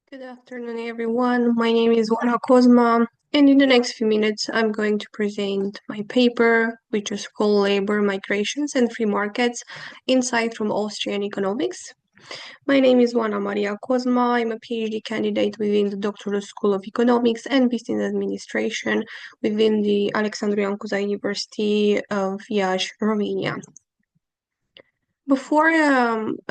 Good afternoon, everyone. My name is Oana-Maria Cozma, and in the next few minutes, I'm going to present my paper, which is called Labor, Migrations, and Free Markets, Insight from Austrian Economics. My name is Oana-Maria Cozma. I'm a PhD candidate within the Doctoral School of Economics and Business Administration within the Alexandru Cuza University of Iași, Romania. Before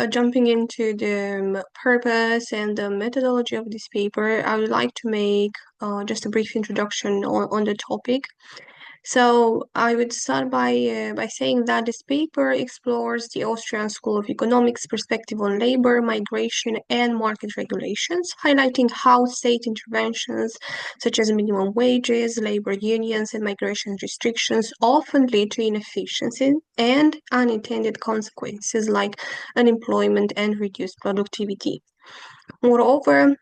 jumping into the purpose and the methodology of this paper, I would like to make just a brief introduction on the topic. So I would start by saying that this paper explores the Austrian School of Economics perspective on labor, migration, and market regulations, highlighting how state interventions such as minimum wages, labor unions, and migration restrictions often lead to inefficiency and unintended consequences like unemployment and reduced productivity. Moreover,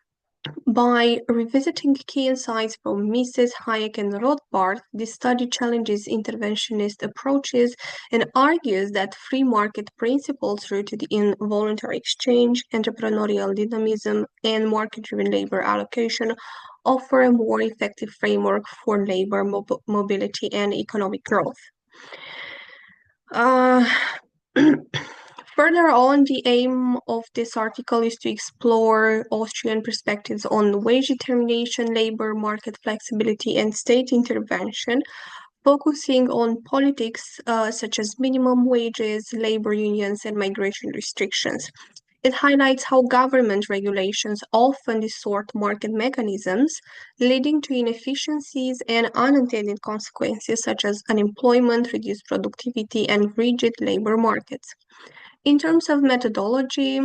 by revisiting key insights from Mises, Hayek, and Rothbard, this study challenges interventionist approaches and argues that free market principles rooted in voluntary exchange, entrepreneurial dynamism, and market-driven labor allocation offer a more effective framework for labor mobility and economic growth. Further on, the aim of this article is to explore Austrian perspectives on wage determination, labor market flexibility, and state intervention, focusing on politics such as minimum wages, labor unions, and migration restrictions. It highlights how government regulations often distort market mechanisms, leading to inefficiencies and unintended consequences such as unemployment, reduced productivity, and rigid labor markets. In terms of methodology,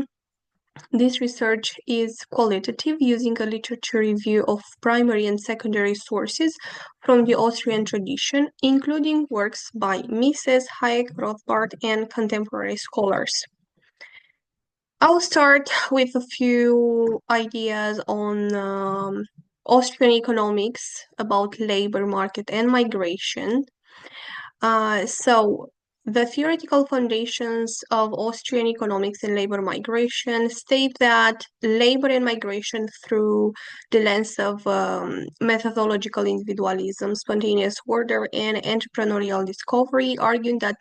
this research is qualitative, using a literature review of primary and secondary sources from the Austrian tradition, including works by Mises, Hayek, Rothbard, and contemporary scholars. I'll start with a few ideas on Austrian economics about labor market and migration. The theoretical foundations of Austrian economics and labor migration state that labor and migration through the lens of methodological individualism, spontaneous order, and entrepreneurial discovery, arguing that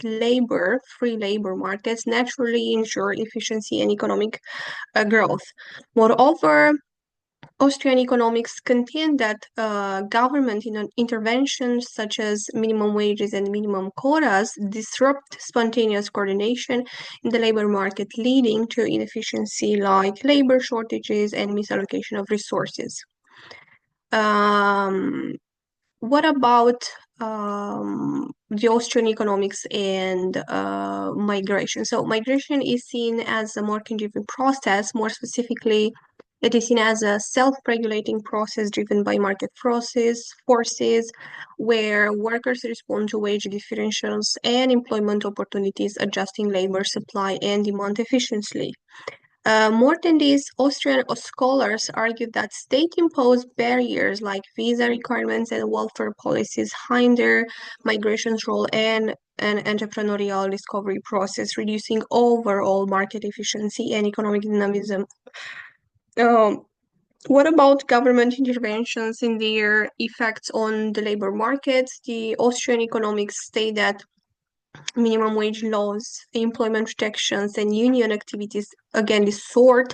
free labor markets naturally ensure efficiency and economic growth. Moreover, Austrian economics contend that government interventions such as minimum wages and minimum quotas disrupt spontaneous coordination in the labor market, leading to inefficiency like labor shortages and misallocation of resources. What about the Austrian economics and migration? So migration is seen as a market-driven process. More specifically, it is seen as a self-regulating process driven by market forces, where workers respond to wage differentials and employment opportunities, adjusting labor supply and demand efficiently. More than this, Austrian scholars argue that state-imposed barriers like visa requirements and welfare policies hinder migration's role and an entrepreneurial discovery process, reducing overall market efficiency and economic dynamism. What about government interventions and their effects on the labor markets? The Austrian economics state that minimum wage laws, employment protections, and union activities again distort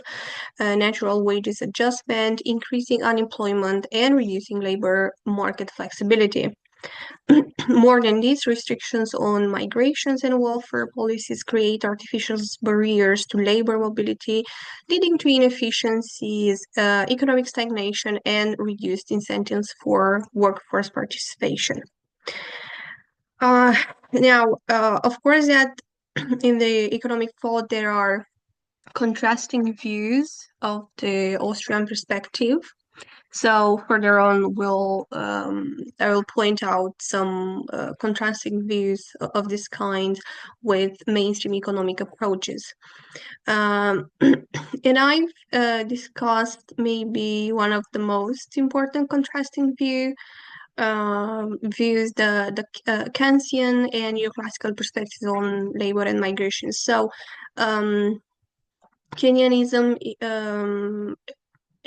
natural wages adjustment, increasing unemployment, and reducing labor market flexibility. More than these, restrictions on migrations and welfare policies create artificial barriers to labor mobility, leading to inefficiencies, economic stagnation, and reduced incentives for workforce participation. Of course, that in the economic thought, there are contrasting views of the Austrian perspective. So further on, I will point out some contrasting views of this kind with mainstream economic approaches. And I've discussed maybe one of the most important contrasting views, the Kantian and neoclassical perspectives on labor and migration. So Keynesianism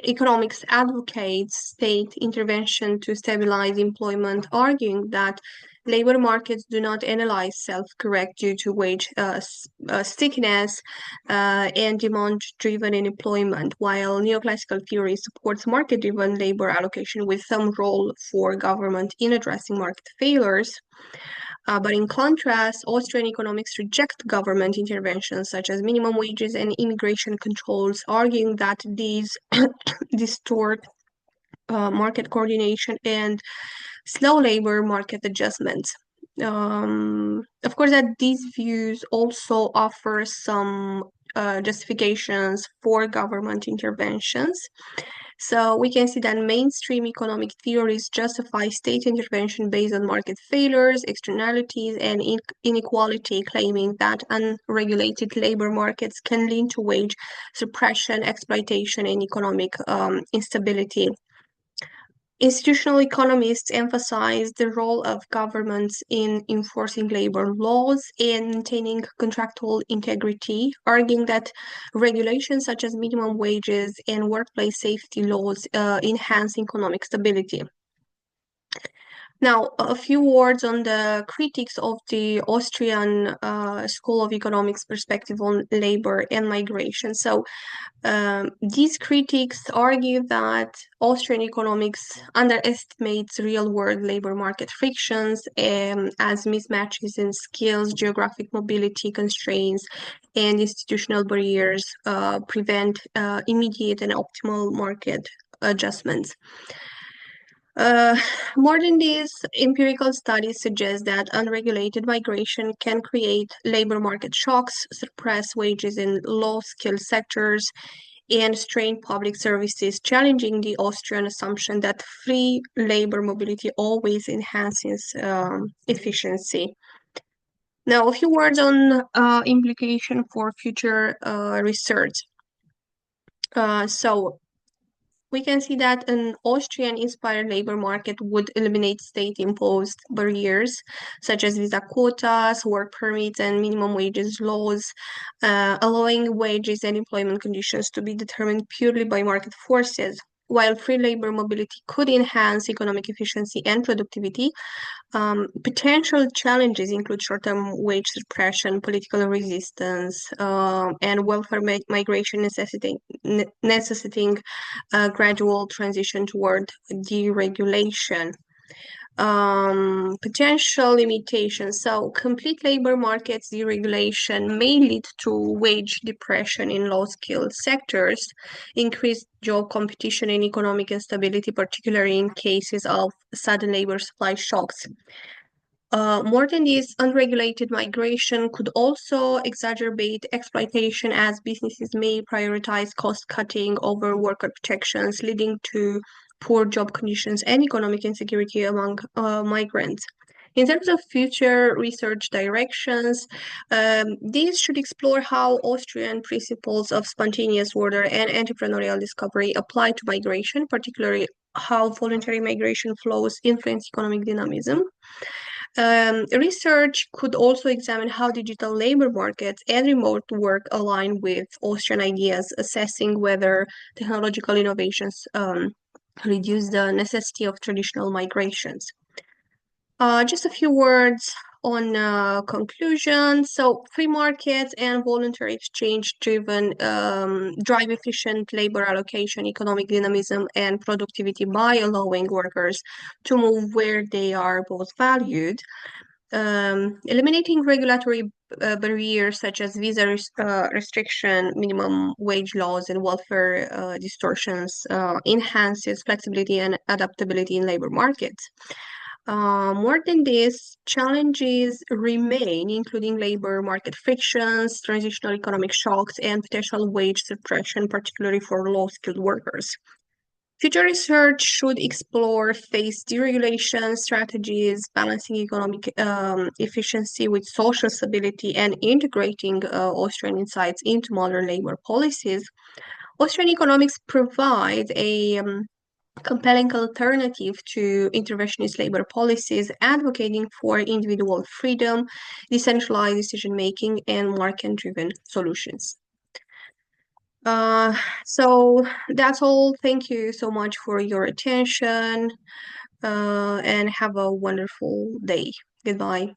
economics advocates state intervention to stabilize employment, arguing that labor markets do not analyze self-correct due to wage stickiness and demand-driven employment, while neoclassical theory supports market-driven labor allocation with some role for government in addressing market failures. But in contrast, Austrian economics reject government interventions such as minimum wages and immigration controls, arguing that these distort market coordination and slow labor market adjustments. Of course, that these views also offer some justifications for government interventions. So we can see that mainstream economic theories justify state intervention based on market failures, externalities, and inequality, claiming that unregulated labor markets can lead to wage suppression, exploitation, and economic instability. Institutional economists emphasize the role of governments in enforcing labor laws and maintaining contractual integrity, arguing that regulations such as minimum wages and workplace safety laws enhance economic stability. Now, a few words on the critics of the Austrian School of Economics perspective on labor and migration. So, these critics argue that Austrian economics underestimates real-world labor market frictions as mismatches in skills, geographic mobility constraints, and institutional barriers prevent immediate and optimal market adjustments. More than this, empirical studies suggest that unregulated migration can create labor market shocks, suppress wages in low-skilled sectors, and strain public services, challenging the Austrian assumption that free labor mobility always enhances efficiency. Now, a few words on implication for future research. So, we can see that an Austrian-inspired labor market would eliminate state-imposed barriers such as visa quotas, work permits, and minimum wages laws, allowing wages and employment conditions to be determined purely by market forces. While free labor mobility could enhance economic efficiency and productivity, potential challenges include short-term wage suppression, political resistance, and welfare migration necessitating a gradual transition toward deregulation. Potential limitations. So, complete labor markets deregulation may lead to wage depression in low-skilled sectors, increased job competition and economic instability, particularly in cases of sudden labor supply shocks. More than this, unregulated migration could also exacerbate exploitation as businesses may prioritize cost cutting over worker protections, leading to poor job conditions and economic insecurity among migrants. In terms of future research directions, these should explore how Austrian principles of spontaneous order and entrepreneurial discovery apply to migration, particularly how voluntary migration flows influence economic dynamism. Research could also examine how digital labor markets and remote work align with Austrian ideas, assessing whether technological innovations reduce the necessity of traditional migrations. Just a few words on conclusion. So, free markets and voluntary exchange-driven drive efficient labor allocation, economic dynamism, and productivity by allowing workers to move where they are both valued. Eliminating regulatory barriers such as visa restriction, minimum wage laws, and welfare distortions enhances flexibility and adaptability in labor markets. More than this, challenges remain, including labor market frictions, transitional economic shocks, and potential wage suppression, particularly for low-skilled workers. Future research should explore phased deregulation strategies, balancing economic efficiency with social stability, and integrating Austrian insights into modern labor policies. Austrian economics provides a compelling alternative to interventionist labor policies, advocating for individual freedom, decentralized decision-making, and market-driven solutions. Uh, so that's all. Thank you so much for your attention, and have a wonderful day. Goodbye.